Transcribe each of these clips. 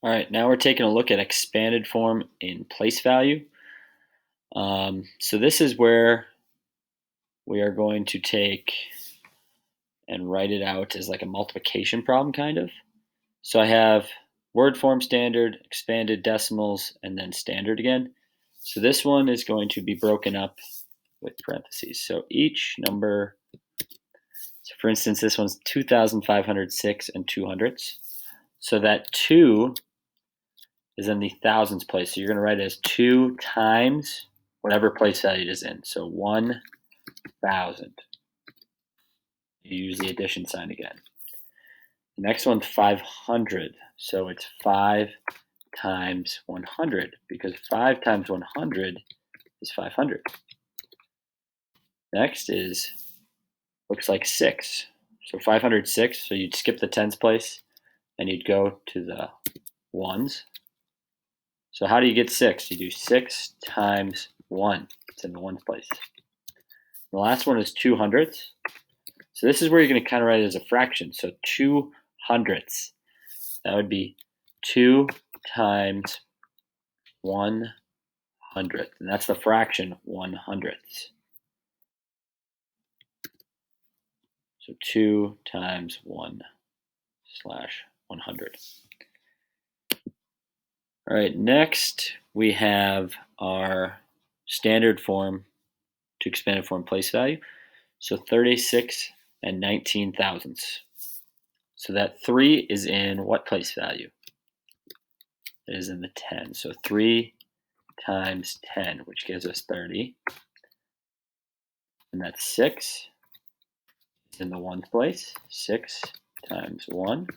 All right, now we're taking a look at expanded form in place value. So this is where we are going to take and write it out as like a multiplication problem, kind of. So I have word form standard, expanded decimals, and then standard again. So this one is going to be broken up with parentheses. So each number, so for instance, this one's 2,506 and 200ths. So that 2 is in the thousands place. So you're going to write it as 2 times whatever place value it is in. So 1,000. You use the addition sign again. The next one's 500. So it's 5 times 100 because 5 times 100 is 500. Next is, looks like 6. So 506, so you'd skip the tens place and you'd go to the ones. So how do you get 6? You do 6 times 1. It's in the ones place. The last one is 200ths. So this is where you're going to kind of write it as a fraction. So 200ths. That would be 2 times 100th. And that's the fraction 100ths. So 2 times 1 slash 100. All right, next we have our standard form to expanded form place value. So 36 and 19 thousandths. So that 3 is in what place value? It is in the 10. So 3 times 10, which gives us 30. And that's 6 is in the ones place. 6 times 1.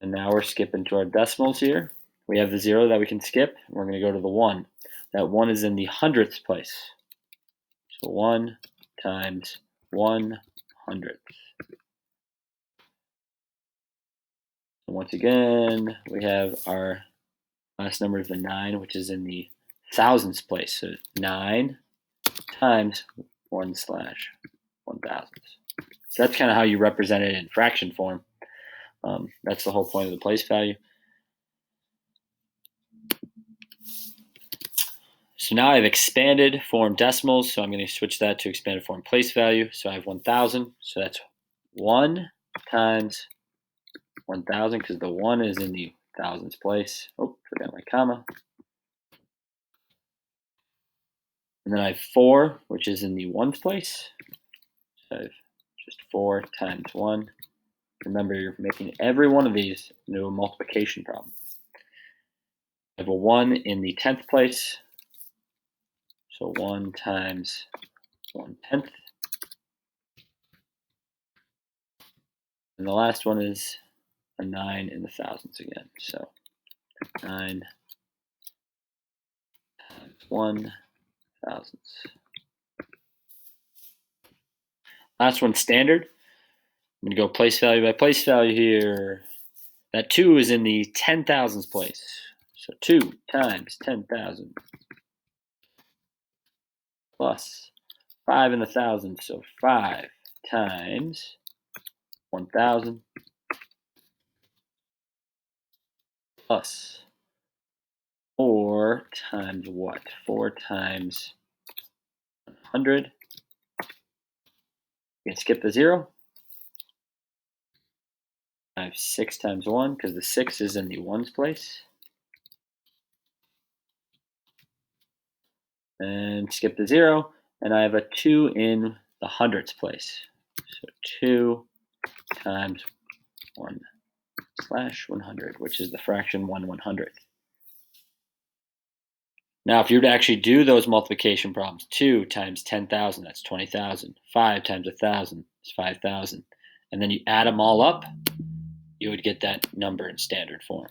And now we're skipping to our decimals here. We have the 0 that we can skip. We're going to go to the 1. That 1 is in the hundredths place. So 1 times 100th. And once again, we have our last number is the 9, which is in the thousandths place. So 9 times 1 slash 1,000. So that's kind of how you represent it in fraction form. That's the whole point of the place value. So now I have expanded form decimals, so I'm going to switch that to expanded form place value. So I have 1,000, so that's 1 times 1,000, because the 1 is in the thousands place. Oh, forgot my comma. And then I have 4, which is in the ones place. So I have just 4 times 1. Remember, you're making every one of these into a multiplication problem. I have a 1 in the 10th place. So 1 times 1/10. And the last one is a 9 in the thousands again. So 9 times 1,000. Last one, standard. I'm going to go place value by place value here. That 2 is in the 10,000s place. So 2 times 10,000 plus 5 in the thousands. So 5 times 1,000 plus 4 times what? 4 times 100. You can skip the 0. I have 6 times 1 because the 6 is in the ones place. And skip the 0. And I have a 2 in the hundredths place. So 2 times 1 slash 100, which is the fraction 1/100th. Now, if you were to actually do those multiplication problems, 2 times 10,000, that's 20,000. 5 times 1,000 is 5,000. And then you add them all up, you would get that number in standard form.